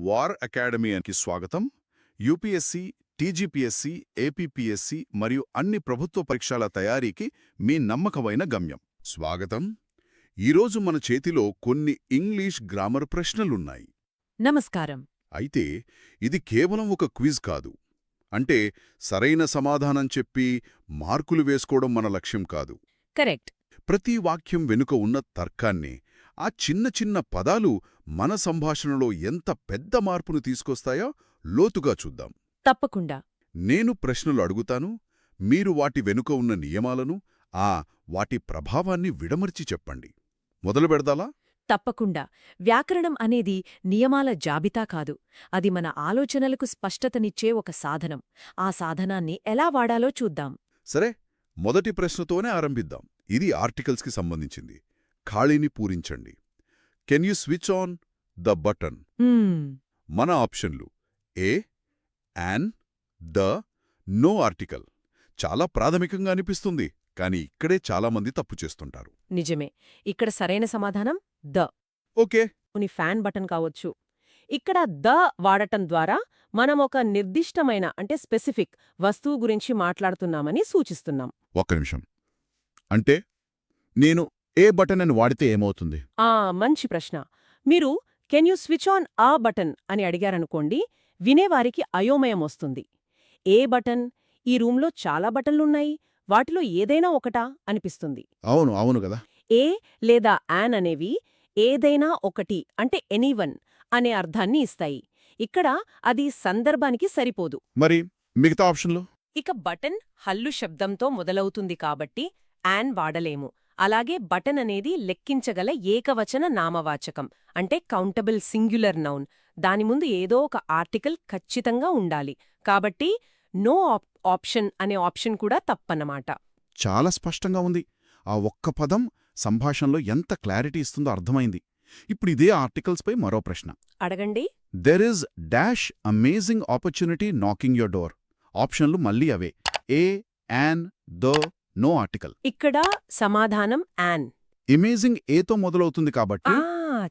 War అకాడమీకి స్వాగతం. UPSC, TGPSC, APPSC మరియు అన్ని ప్రభుత్వ పరీక్షల తయారీకి మీ నమ్మకమైన గమ్యం. స్వాగతం. ఈరోజు మన చేతిలో కొన్ని ఇంగ్లీష్ గ్రామర్ ప్రశ్నలున్నాయి. నమస్కారం. అయితే ఇది కేవలం ఒక క్విజ్ కాదు. అంటే సరైన సమాధానం చెప్పి మార్కులు వేసుకోవడం మన లక్ష్యం కాదు. కరెక్ట్. ప్రతి వాక్యం వెనుక ఉన్న తర్కాన్ని, ఆ చిన్న చిన్న పదాలు మన సంభాషణలో ఎంత పెద్ద మార్పును తీసుకొస్తాయో లోతుగా చూద్దాం. తప్పకుండా. నేను ప్రశ్నలు అడుగుతాను, మీరు వాటి వెనుక ఉన్న నియమాలను, వాటి ప్రభావాన్ని విడమర్చి చెప్పండి. మొదలు పెడదాలా? తప్పకుండా. వ్యాకరణం అనేది నియమాల జాబితా కాదు. అది మన ఆలోచనలకు స్పష్టతనిచ్చే ఒక సాధనం. ఆ సాధనాన్ని ఎలా వాడాలో చూద్దాం. సరే, మొదటి ప్రశ్నతోనే ఆరంభిద్దాం. ఇది ఆర్టికల్స్కి సంబంధించింది. ఖాళీని పూరించండి. Can you switch on the button? మన ఆప్షన్లు a, an, the, no article. చాలా ప్రాథమికంగా అనిపిస్తుంది, కానీ ఇక్కడే చాలామంది తప్పు చేస్తుంటారు. నిజమే. ఇక్కడ సరైన సమాధానం ద. ఓకే. ఫ్యాన్ బటన్ కావచ్చు. ఇక్కడ ద వాడటం ద్వారా మనం ఒక నిర్దిష్టమైన అంటే స్పెసిఫిక్ వస్తువు గురించి మాట్లాడుతున్నామని సూచిస్తున్నాం. ఒక్క నిమిషం. అంటే నేను ఏ బటన్ అని వాడితే ఏమవుతుంది? మంచి ప్రశ్న. మీరు కెన్ యూ స్విచ్ ఆన్ ఆ బటన్ అని అడిగారనుకోండి, వినేవారికి అయోమయం వస్తుంది. ఏ బటన్? ఈ రూంలో చాలా బటన్లున్నాయి, వాటిలో ఏదైనా ఒకటా అనిపిస్తుంది. అవును కదా. ఏ లేదా యాన్ అనేవి ఏదైనా ఒకటి అంటే ఎనీవన్ అనే అర్థాన్ని ఇస్తాయి. ఇక్కడ అది సందర్భానికి సరిపోదు. మరి మిగతా ఆప్షన్లు? ఇక బటన్ హల్లు శబ్దంతో మొదలవుతుంది కాబట్టి యాన్ వాడలేము. అలాగే బటన్ అనేది లెక్కించగల ఏకవచన నామవాచకం అంటే కౌంటబుల్ సింగ్యులర్ నౌన్. దాని ముందు ఏదో ఒక ఆర్టికల్ ఖచ్చితంగా ఉండాలి. కాబట్టి నో ఆప్షన్ అనే ఆప్షన్ కూడా తప్పన్నమాట. చాలా స్పష్టంగా ఉంది. ఆ ఒక్క పదం సంభాషణలో ఎంత క్లారిటీ ఇస్తుందో అర్థమైంది. ఇప్పుడు ఇదే ఆర్టికల్స్పై మరో ప్రశ్న అడగండి. There is dash amazing opportunity knocking your door. ఆప్షన్లు మళ్ళీ అవే: ఏ, యాన్, ద, నో ఆర్టికల్. ఇక్కడ సమాధానం యాన్. అమేజింగ్ ఏతో మొదలవుతుంది కాబట్టి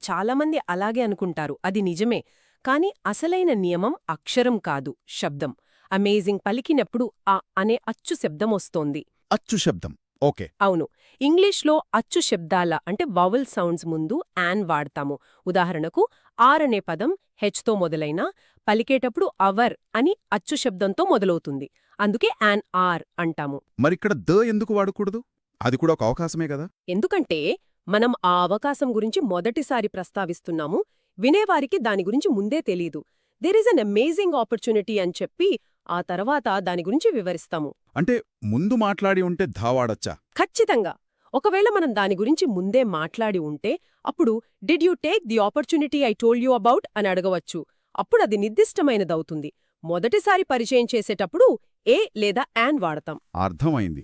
చాలామంది అలాగే అనుకుంటారు. అది నిజమే. కాని అసలైన నియమం అక్షరం కాదు, శబ్దం. అమేజింగ్ పలికినప్పుడు ఆ అనే అచ్చు శబ్దం వస్తోంది. అచ్చు శబ్దం. ఓకే. అవును. ఇంగ్లీష్లో అచ్చు శబ్దాల అంటే వవల్ సౌండ్స్ ముందు యాన్ వాడతాము. ఉదాహరణకు ఆర్ అనే పదం హెచ్తో మొదలైనా పలికేటప్పుడు అవర్ అని అచ్చు శబ్దంతో మొదలవుతుంది. అందుకే యాన్ ఆర్ అంటాము. మరిక్కడ ద ఎందుకు వాడకూడదు? అది కూడా ఒక అవకాశమే కదా. ఎందుకంటే మనం ఆ అవకాశం గురించి మొదటిసారి ప్రస్తావిస్తున్నాము. వినేవారికి దాని గురించి ముందే తెలీదు. There is an amazing opportunity అని చెప్పి ఆ తర్వాత దాని గురించి వివరిస్తాము. అంటే ముందు మాట్లాడి ఉంటే ధా వాడచ్చా? ఖచ్చితంగా. ఒకవేళ మనం దాని గురించి ముందే మాట్లాడి ఉంటే అప్పుడు did you take the opportunity I told you about అని అడగవచ్చు. అప్పుడు అది నిర్దిష్టమైనదవుతుంది. మొదటిసారి పరిచయం చేసేటప్పుడు ఏ లేదా యాన్ వాడతాం. అర్థమైంది.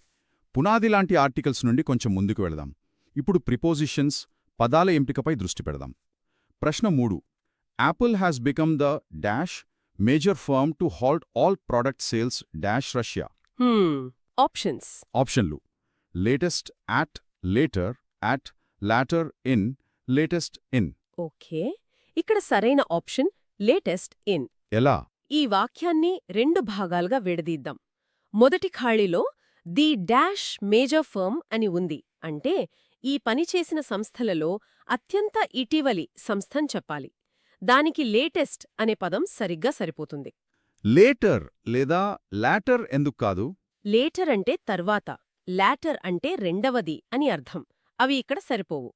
పునాది లాంటి ఆర్టికల్స్ నుండి కొంచెం ముందుకు వెళదాం. ఇప్పుడు ప్రిపోజిషన్స్, పదాల ఎంపికపై దృష్టి పెడదాం. ప్రశ్న 3. Apple has become the dash major firm to halt all product sales dash Russia. Options. ఆప్షన్లు: latest, at, later, at, latter, in, latest, in. Okay. ఇక్కడ సరైన ఆప్షన్ లేటెస్ట్, ఇన్. ఎలా? ఈ వాక్యాన్ని 2 భాగాలుగా విడదీద్దాం. మొదటి ఖాళీలో ది డాష్ మేజర్ ఫర్మ్ అని ఉంది. అంటే ఈ పనిచేసిన సంస్థలలో అత్యంత ఇటీవలి సంస్థని చెప్పాలి. దానికి లేటెస్ట్ అనే పదం సరిగ్గా సరిపోతుంది. లేటర్ లేదా లాటర్ ఎందుకు కాదు? లేటర్ అంటే తర్వాత, లాటర్ అంటే రెండవది అని అర్థం. అవి ఇక్కడ సరిపోవు.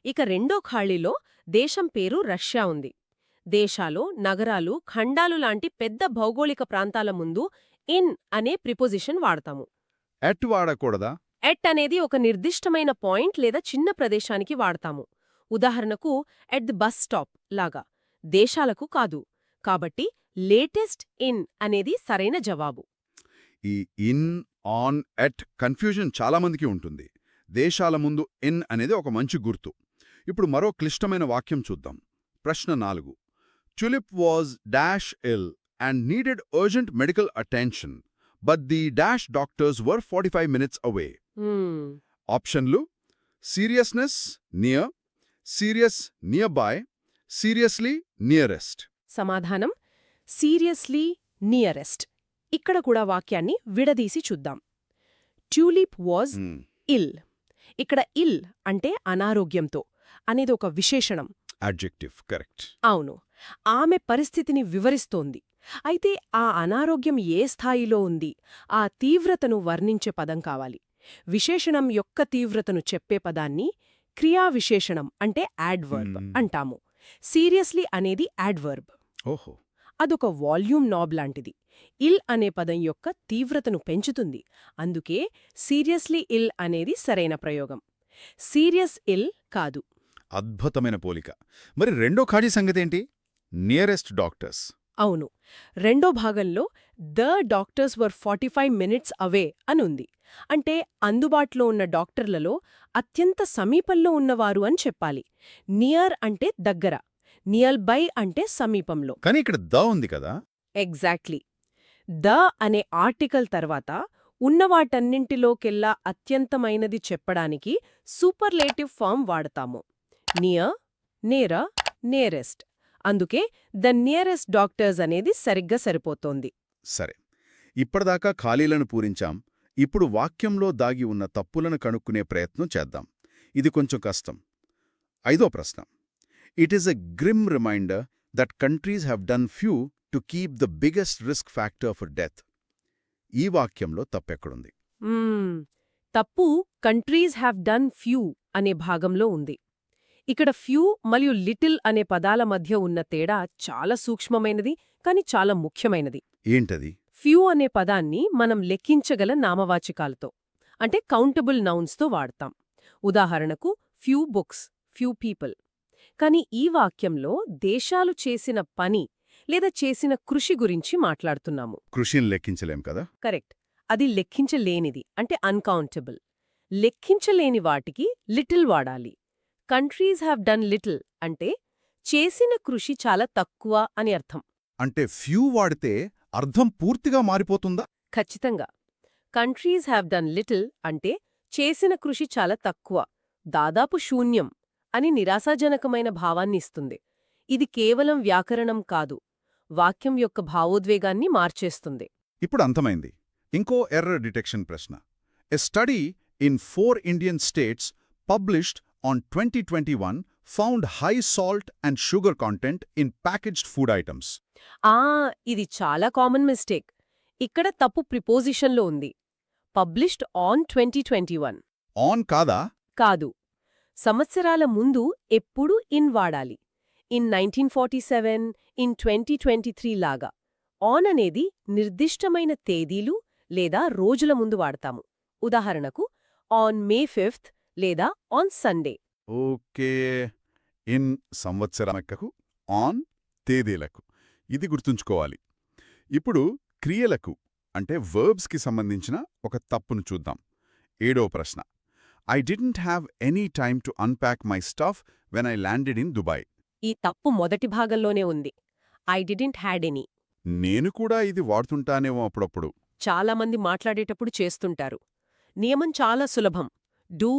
ఇక రెండో ఖాళీలో దేశం పేరు రష్యా ఉంది. దేశాలు, నగరాలు, ఖండాలు లాంటి పెద్ద భౌగోళిక ప్రాంతాల ముందు ఇన్ అనే ప్రిపోజిషన్ వాడతాము. ఎట్ వాడకూడదా? ఎట్ అనేది ఒక నిర్దిష్టమైన పాయింట్ లేదా చిన్న ప్రదేశానికి వాడతాము. ఉదాహరణకు ఎట్ ది బస్ స్టాప్ లాగా. దేశాలకు కాదు. కాబట్టి లేటెస్ట్ ఇన్ అనేది సరైన జవాబు. ఈ ఇన్, ఆన్, ఎట్ కన్ఫ్యూజన్ చాలామందికి ఉంటుంది. దేశాల ముందు ఇన్ అనేది ఒక మంచి గుర్తు. ఇప్పుడు మరో క్లిష్టమైన వాక్యం చూద్దాం. ప్రశ్న 4. Tulip was dash ill and needed urgent medical attention but the dash doctors were 45 minutes away. ఆప్షన్లు: seriousness, near, serious, near by, seriously, nearest. సమాధానం సీరియస్లీ నియరెస్ట్. ఇక్కడ కూడా వాక్యాన్ని విడదీసి చూద్దాం. Tulip was hmm. ఇల్. ఇక్కడ ఇల్ అంటే అనారోగ్యంతో అనేది ఒక విశేషణం. Adjective correct. అవును, ఆమె పరిస్థితిని వివరిస్తోంది. అయితే ఆ అనారోగ్యం ఏ స్థాయిలో ఉంది, ఆ తీవ్రతను వర్ణించే పదం కావాలి. విశేషణం యొక్క తీవ్రతను చెప్పే పదాన్ని క్రియావిశేషణం అంటే యాడ్వర్బ్ అంటాము. సీరియస్లీ అనేది యాడ్వర్బ్. ఓహో. అదొక వాల్యూమ్ నాబ్ లాంటిది. ఇల్ అనే పదం యొక్క తీవ్రతను పెంచుతుంది. అందుకే సీరియస్లీ ఇల్ అనేది సరైన ప్రయోగం. సీరియస్ ఇల్ కాదు. అద్భుతమైన పోలిక. మరి రెండో ఖాళీ సంగతేంటి? Nearest doctors. అవును, రెండో భాగంలో the doctors were 45 minutes away అనుంది. అంటే అందుబాటులో ఉన్న డాక్టర్లలో అత్యంత సమీపంలో ఉన్నవారు అని చెప్పాలి. నియర్ అంటే దగ్గర, నియర్ బై అంటే సమీపంలో. కానీ ఇక్కడ ద ఉంది కదా. ఎగ్జాక్ట్లీ. ద అనే ఆర్టికల్ తర్వాత ఉన్నవాటన్నింటిలోకెల్లా అత్యంతమైనది చెప్పడానికి సూపర్లేటివ్ ఫామ్ వాడతాము. నియర్, నేర, నియరెస్ట్. అందుకే ద నియరెస్ట్ డాక్టర్స్ అనేది సరిగ్గా సరిపోతోంది. సరే, ఇప్పటిదాకా ఖాళీలను పూరించాం. ఇప్పుడు వాక్యంలో దాగి ఉన్న తప్పులను కనుక్కునే ప్రయత్నం చేద్దాం. ఇది కొంచెం కష్టం. 5వ ప్రశ్న. It is a grim reminder that countries have done few to keep the biggest risk factor for death. ఈ వాక్యంలో తప్పెక్కడుంది? తప్పు కంట్రీస్ హ్యావ్ డన్ ఫ్యూ అనే భాగంలో ఉంది. ఇక్కడ ఫ్యూ మరియు లిటిల్ అనే పదాల మధ్య ఉన్న తేడా చాలా సూక్ష్మమైనది, కాని చాలా ముఖ్యమైనది. ఏంటది? ఫ్యూ అనే పదాన్ని మనం లెక్కించగల నామవాచకాలతో, అంటే కౌంటబుల్ నౌన్స్తో వాడతాం. ఉదాహరణకు ఫ్యూ బుక్స్, ఫ్యూ పీపుల్. కాని ఈ వాక్యంలో దేశాలు చేసిన పని లేదా చేసిన కృషి గురించి మాట్లాడుతున్నాము. కృషిని లెక్కించలేం కదా. కరెక్ట్. అది లెక్కించలేనిది, అంటే అన్కౌంటబుల్. లెక్కించలేని వాటికి లిటిల్ వాడాలి. కంట్రీస్ హ్యావ్ డన్ లిటిల్ అంటే చేసిన కృషి చాలా తక్కువ అని అర్థం. అంటే ఫ్యూ వాడితే అర్థం పూర్తిగా మారిపోతుందా? ఖచ్చితంగా. కంట్రీస్ హ్యావ్ డన్ లిటిల్ అంటే చేసిన కృషి చాలా తక్కువ, దాదాపు శూన్యం అని నిరాశాజనకమైన భావాన్నిస్తుంది. ఇది కేవలం వ్యాకరణం కాదు, వాక్యం యొక్క భావోద్వేగాన్ని మార్చేస్తుంది. ఇప్పుడు అంతమైంది. ఇంకో ఎర్రర్ డిటెక్షన్ ప్రశ్న. A study in 4 Indian states published on 2021 found high salt and sugar content in packaged food items. ఇది చాలా కామన్ మిస్టేక్. ఇక్కడ తప్పు ప్రిపోజిషన్లో ఉంది. పబ్లిష్డ్ ఆన్ 2021 ఆన్ కాదా? కాదు. సంవత్సరాల ముందు ఎప్పుడు ఇన్ వాడాలి. ఇన్ 1947, ఇన్ 2023 లాగా. ఆన్ అనేది నిర్దిష్టమైన తేదీలు లేదా రోజుల ముందు వాడతాము. ఉదాహరణకు ఆన్ మే 5th లేదా ఆన్ సండే. ఓకే. ఇన్ సంవత్సరమక్కకు, ఆన్ తేదీలకు. ఇది గుర్తుంచుకోవాలి. ఇప్పుడు క్రియలకు అంటే వర్బ్స్కి సంబంధించిన ఒక తప్పును చూద్దాం. 7వ ప్రశ్న. I didn't have any time to unpack my stuff when I landed in Dubai. ఈ తప్పు మొదటి భాగంలోనే ఉంది. I didn't had any. నేను కూడా ఇది వాడుతుంటానేమో అప్పుడప్పుడు. చాలామంది మాట్లాడేటప్పుడు చేస్తుంటారు. నియమం చాలా సులభం. డూ,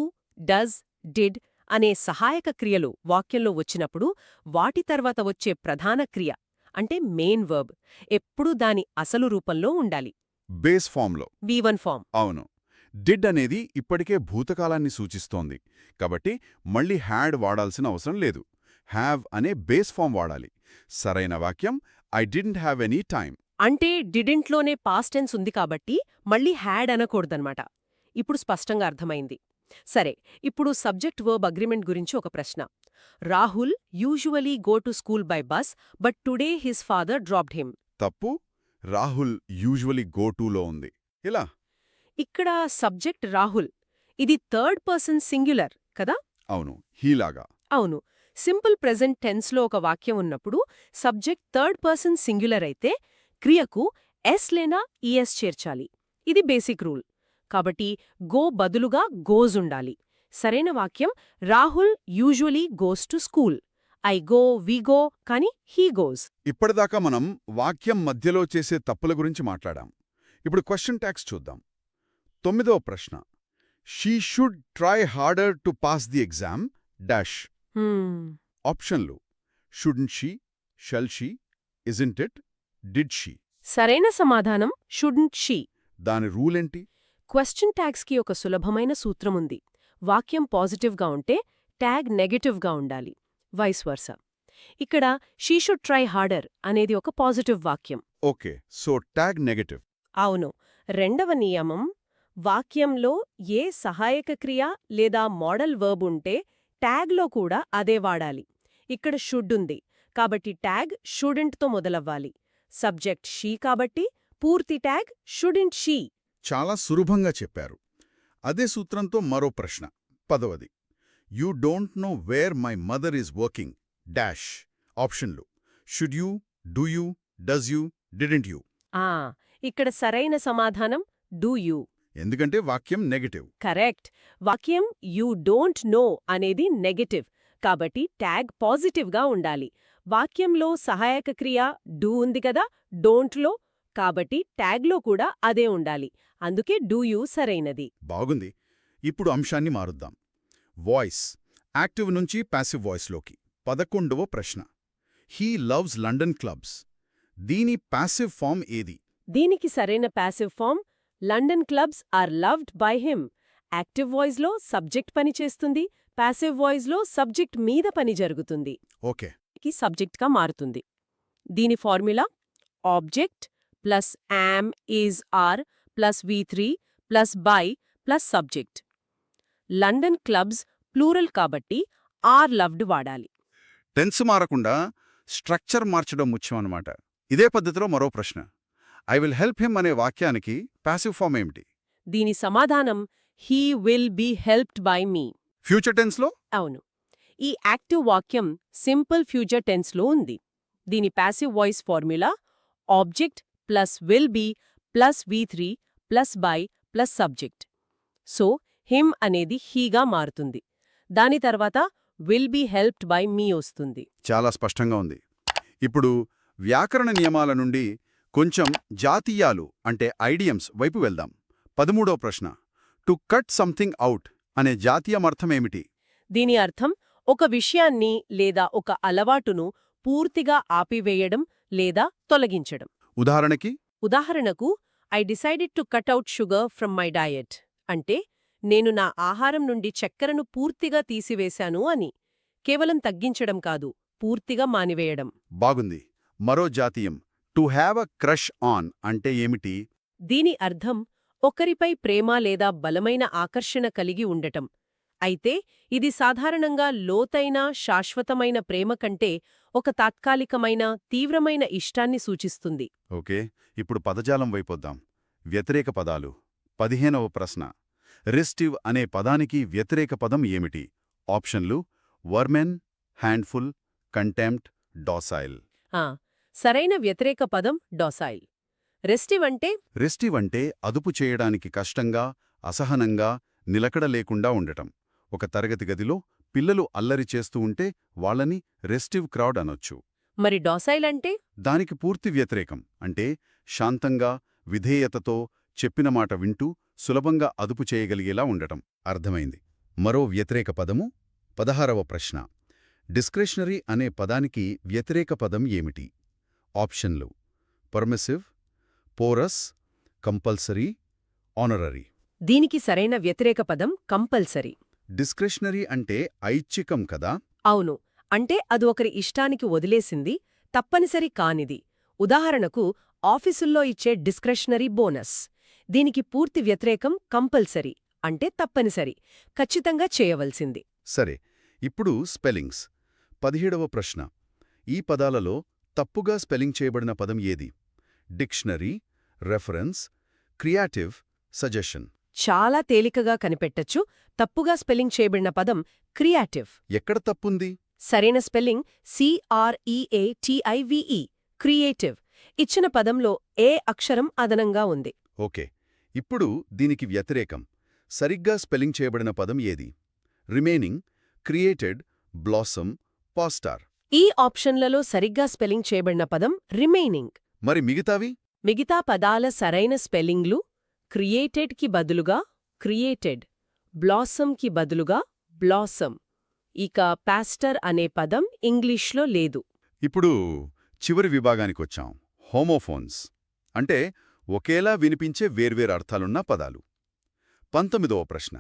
డజ్, డిడ్ అనే సహాయక క్రియలు వాక్యంలో వచ్చినప్పుడు వాటి తర్వాత వచ్చే ప్రధాన క్రియ అంటే మెయిన్ వర్బ్ ఎప్పుడూ దాని అసలు రూపంలో ఉండాలి. బేస్ ఫామ్లో. V1 form. అవును. డిడ్ అనేది ఇప్పటికే భూతకాలాన్ని సూచిస్తోంది. కాబట్టి మళ్ళీ హ్యాడ్ వాడాల్సిన అవసరం లేదు. హ్యావ్ అనే బేస్ ఫామ్ వాడాలి. సరైన వాక్యం I didn't have any time. అంటే డిడింట్లోనే పాస్ట్ టెన్స్ ఉంది కాబట్టి మళ్ళీ హ్యాడ్ అనకూడదన్నమాట. ఇప్పుడు స్పష్టంగా అర్థమైంది. సరే, ఇప్పుడు సబ్జెక్ట్ వర్బ్ అగ్రిమెంట్ గురించి ఒక ప్రశ్న. Rahul usually go to school by bus but today his father dropped him. తప్పు. రాహుల్ యూజువలీ గో టులో ఉంది. ఇలా ఇక్కడ సబ్జెక్ట్ రాహుల్. ఇది థర్డ్ పర్సన్ సింగ్యులర్ కదా. అవును, హీలాగా. అవును. సింపుల్ ప్రెజెంట్ టెన్స్లో ఒక వాక్యం ఉన్నప్పుడు సబ్జెక్ట్ థర్డ్ పర్సన్ సింగ్యులర్ అయితే క్రియకు ఎస్ లేనా ఈఎస్ చేర్చాలి. ఇది బేసిక్ రూల్. కాబట్టి గో బదులుగా గోజ్ ఉండాలి. సరైన వాక్యం Rahul usually goes to school. I go, we go, కానీ హీ గోస్. ఇప్పటిదాకా మనం వాక్యం మధ్యలో చేసే తప్పుల గురించి మాట్లాడాం. ఇప్పుడు క్వశ్చన్ ట్యాగ్స్ చూద్దాం. 9వ ప్రశ్న. She should try harder to pass the exam dash. ఆప్షన్లు shouldn't she, shall she, isn't it? Did she? సరైన సమాధానం షుడ్ంట్ షీ. దాని రూల్ ఏంటి? క్వశ్చన్ ట్యాగ్స్కి ఒక సులభమైన సూత్రముంది. వాక్యం పాజిటివ్గా ఉంటే ట్యాగ్ నెగటివ్గా ఉండాలి, వైస్ వర్సా. ఇక్కడ షీ షుడ్ ట్రై హార్డర్ అనేది ఒక పాజిటివ్ వాక్యం. Okay, so tag negative. అవును. రెండవ నియమం, వాక్యంలో ఏ సహాయక క్రియ లేదా మోడల్ వర్బ్ ఉంటే ట్యాగ్లో కూడా అదే వాడాలి. ఇక్కడ షుడ్ ఉంది కాబట్టి ట్యాగ్ షుడెంట్తో మొదలవ్వాలి. సబ్జెక్ట్ షీ కాబట్టి పూర్తి ట్యాగ్ షుడెంట్ షీ. చాలా సులభంగా చెప్పారు. అదే సూత్రంతో మరో ప్రశ్న, 10వది. You don't know where my mother is working dash. ఆప్షన్లు should you, do you, does you, didn't you. ఇక్కడ సరైన సమాధానం డూ యూ. ఎందుకంటే వాక్యం నెగటివ్. కరెక్ట్. వాక్యం యూ డోంట్ నో అనేది నెగటివ్ కాబట్టి ట్యాగ్ పాజిటివ్గా ఉండాలి. వాక్యంలో సహాయక క్రియ డూ ఉంది కదా డోంట్లో, కాబట్టి ట్యాగ్లో కూడా అదే ఉండాలి. అందుకే డూ యూ సరైనది. బాగుంది. ఇప్పుడు అంశాన్ని మారుద్దాం. వాయిస్ యాక్టివ్ నుంచి ప్యాసివ్ వాయిస్లోకి. 11వ ప్రశ్న. He loves London clubs. దీని ప్యాసివ్ ఫామ్ ఏది? దీనికి సరైన passive form London clubs are loved by him. Active వాయిస్లో సబ్జెక్ట్ పని చేస్తుంది, ప్యాసివ్ వాయిస్లో సబ్జెక్ట్ మీద పని జరుగుతుంది. ఓకే, సబ్జెక్ట్గా మారుతుంది. దీని formula object plus am is are plus V3 plus by plus subject. London clubs plural కాబట్టి ఆర్ లవ్డ్ వాడాలి. టెన్స్ మారకుండా స్ట్రక్చర్ మార్చడం ముఖ్యం అన్నమాట. ఇదే పద్ధతిలో మరో ప్రశ్న. ఐ విల్ హెల్ప్ హిమ్ అనే వాక్యానికి ప్యాసివ్ ఫామ్ ఏమిటి? దీని సమాధానం he will be helped by me. Future టెన్స్లో? అవును. ఈ యాక్టివ్ వాక్యం సింపుల్ ఫ్యూచర్ టెన్స్లో ఉంది. దీని passive voice formula object plus will be plus V3 plus by plus subject. So him అనేది హీగా మారుతుంది. దాని తర్వాత will be helped by me వస్తుంది. చాలా స్పష్టంగా ఉంది. ఇప్పుడు వ్యాకరణ నియమాల నుండి కొంచెం జాతీయాలు అంటే ఐడియమ్స్ వైపు వెళ్దాం. 13వ ప్రశ్న. టు కట్ సంథింగ్ అవుట్ అనే జాతీయమర్థమేమిటి? దీని అర్థం ఒక విషయాన్ని లేదా ఒక అలవాటును పూర్తిగా ఆపివేయడం లేదా తొలగించడం. ఉదాహరణకు I decided to cut out sugar from my diet అంటే నేను నా ఆహారం నుండి చక్కెరను పూర్తిగా తీసివేశాను అని. కేవలం తగ్గించడం కాదు, పూర్తిగా మానివేయడం. బాగుంది. మరో జాతీయం to have a crush on అంటే ఏమిటి? దీని అర్థం ఒకరిపై ప్రేమ లేదా బలమైన ఆకర్షణ కలిగి ఉండటం. అయితే ఇది సాధారణంగా లోతైన శాశ్వతమైన ప్రేమ కంటే ఒక తాత్కాలికమైన తీవ్రమైన ఇష్టాన్ని సూచిస్తుంది. ఓకే, ఇప్పుడు పదజాలం వైపొద్దాం. వ్యతిరేక పదాలు. 15వ ప్రశ్న. రెస్టివ్ అనే పదానికి వ్యతిరేక పదం ఏమిటి? ఆప్షన్లు వర్మెన్, హ్యాండ్ఫుల్, కంటెంప్ట్, డాసైల్. సరైన వ్యతిరేక పదం డాసైల్. రెస్టివ్ అంటే అదుపు చేయడానికి కష్టంగా, అసహనంగా, నిలకడ లేకుండా ఉండటం. ఒక తరగతి గదిలో పిల్లలు అల్లరి చేస్తూ ఉంటే వాళ్ళని రెస్టివ్ క్రౌడ్ అనొచ్చు. మరి డాసైల్ అంటే? దానికి పూర్తి వ్యతిరేకం. అంటే శాంతంగా, విధేయతతో, చెప్పిన మాట వింటూ సులభంగా అదుపు చేయగలిగేలా ఉండటం. అర్థమైంది. మరో వ్యతిరేక పదము 16వ ప్రశ్న. డిస్క్రెషనరీ అనే పదానికి వ్యతిరేక పదం ఏమిటి? ఆప్షన్లు పర్మిసివ్, పోరస్, కంపల్సరీ, ఆనరరీ. దీనికి సరైన వ్యతిరేక పదం కంపల్సరీ. డిస్క్రెషనరీ అంటే ఐచ్ఛికం కదా? అవును. అంటే అది ఒకరి ఇష్టానికి వదిలేసింది, తప్పనిసరి కానిది. ఉదాహరణకు ఆఫీసుల్లో ఇచ్చే డిస్క్రెషనరీ బోనస్. దీనికి పూర్తి వ్యతిరేకం కంపల్సరీ అంటే తప్పనిసరి, ఖచ్చితంగా చేయవలసింది. సరే, ఇప్పుడు స్పెల్లింగ్స్. 17వ ప్రశ్న. ఈ పదాలలో తప్పుగా స్పెల్లింగ్ చేయబడిన పదం ఏది? Dictionary, reference, creative, suggestion. చాలా తేలికగా కనిపెట్టచ్చు. తప్పుగా స్పెల్లింగ్ చేయబడిన పదం క్రియేటివ్. ఎక్కడ తప్పుంది? సరైన స్పెల్లింగ్ CREATIVE, క్రియేటివ్. ఇచ్చిన పదంలో ఏ అక్షరం అదనంగా ఉంది. ఓకే, ఇప్పుడు దీనికి వ్యతిరేకం. సరిగ్గా స్పెల్లింగ్ చేయబడిన పదం ఏది? Remaining, created, blossom, pastor. ఈ ఆప్షన్లలో సరిగ్గా స్పెల్లింగ్ చేయబడిన పదం రిమైనింగ్. మరి మిగతావి? మిగతా పదాల సరైన స్పెల్లింగ్లు క్రియేటెడ్కి బదులుగా క్రియేటెడ్, బ్లాసమ్కి బదులుగా బ్లాసమ్. ఇక పాస్టర్ అనే పదం ఇంగ్లీష్లో లేదు. ఇప్పుడు చివరి విభాగానికొచ్చాం. హోమోఫోన్స్ అంటే ఒకేలా వినిపించే వేర్వేరు అర్థాలున్న పదాలు. 19వ ప్రశ్న.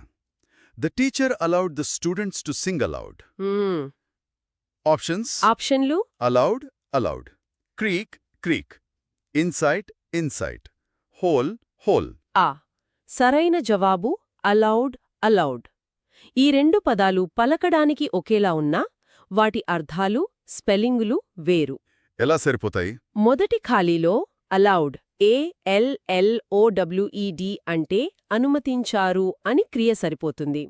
The teacher allowed the students to sing aloud. Options: ఆప్షన్లు allowed, aloud; creek, creak; insight, incite; hole, whole. ఆ. సరైన జవాబు అలౌడ్, అలౌడ్. ఈ రెండు పదాలు పలకడానికి ఒకేలా ఉన్నా వాటి అర్థాలు, స్పెల్లింగులు వేరు. ఎలా సరిపోతాయి? మొదటి ఖాళీలో అలౌడ్ ALLOWED అంటే అనుమతించారు అని క్రియ సరిపోతుంది.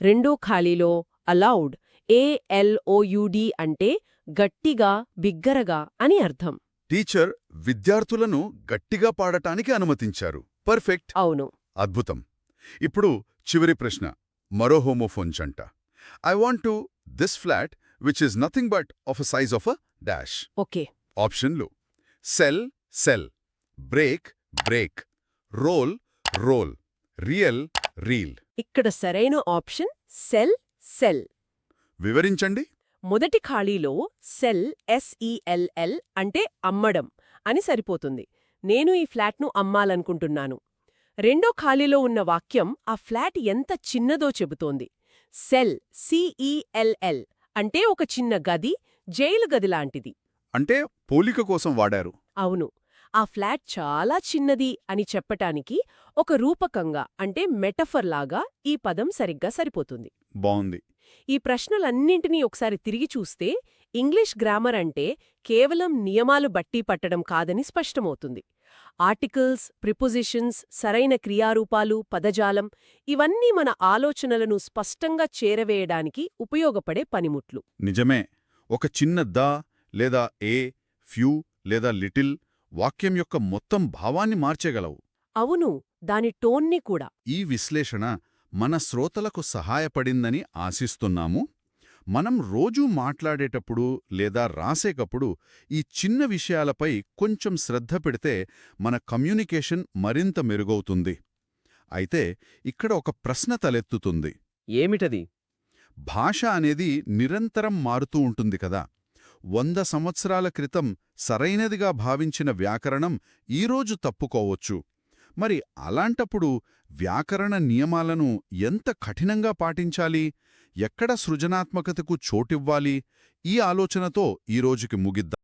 రెండో ఖాళీలో అలౌడ్ ALOUD అంటే గట్టిగా, బిగ్గరగా అని అర్థం. టీచర్ విద్యార్థులను గట్టిగా పాడటానికి అనుమతించారు. పర్ఫెక్ట్. అవును. అద్భుతం. ఇప్పుడు చివరి ప్రశ్న. మరో హోమోఫోన్ జంట. I want to this flat which is nothing but of a size of a dash. Okay. ఆప్షన్లు: sell, cell; break, brake; role, roll; real, reel. ఇక్కడ సరైన ఆప్షన్ సెల్, సెల్. వివరించండి. మొదటి ఖాళీలో సెల్ SELL అంటే అమ్మడం అని సరిపోతుంది. నేను ఈ ఫ్లాట్ను అమ్మాలనుకుంటున్నాను. రెండో ఖాళీలో ఉన్న వాక్యం ఆ ఫ్లాట్ ఎంత చిన్నదో చెబుతోంది. సెల్ CELL అంటే ఒక చిన్న గది, జైలు గదిలాంటిది. అంటే పోలిక కోసం వాడారు. అవును. ఆ ఫ్లాట్ చాలా చిన్నది అని చెప్పటానికి ఒక రూపకంగా అంటే మెటఫర్ లాగా ఈ పదం సరిగ్గా సరిపోతుంది. బావుంది. ఈ ప్రశ్నలన్నింటినీ ఒకసారి తిరిగి చూస్తే ఇంగ్లీష్ గ్రామర్ అంటే కేవలం నియమాలు బట్టి పట్టడం కాదని స్పష్టమవుతుంది. ఆర్టికల్స్, ప్రిపోజిషన్స్, సరైన క్రియారూపాలు, పదజాలం ఇవన్నీ మన ఆలోచనలను స్పష్టంగా చేరవేయడానికి ఉపయోగపడే పనిముట్లు. నిజమే. ఒక చిన్న ద లేదా ఏ, ఫ్యూ లేదా లిటిల్ వాక్యం యొక్క మొత్తం భావాన్ని మార్చేగలవు. అవును, దాని టోన్ని కూడా. ఈ విశ్లేషణ మన శ్రోతలకు సహాయపడిందని ఆశిస్తున్నాము. మనం రోజూ మాట్లాడేటప్పుడు లేదా రాసేటప్పుడు ఈ చిన్న విషయాలపై కొంచెం శ్రద్ధ పెడితే మన కమ్యూనికేషన్ మరింత మెరుగవుతుంది. అయితే ఇక్కడ ఒక ప్రశ్న తలెత్తుతుంది. ఏమిటది? భాష అనేది నిరంతరం మారుతూ ఉంటుంది కదా. 100 సంవత్సరాల క్రితం సరైనదిగా భావించిన వ్యాకరణం ఈరోజు తప్పుకోవచ్చు. మరి అలాంటప్పుడు వ్యాకరణ నియమాలను ఎంత కఠినంగా పాటించాలి? ఎక్కడ సృజనాత్మకతకు చోటివ్వాలి? ఈ ఆలోచనతో ఈరోజుకి ముగిద్దాం.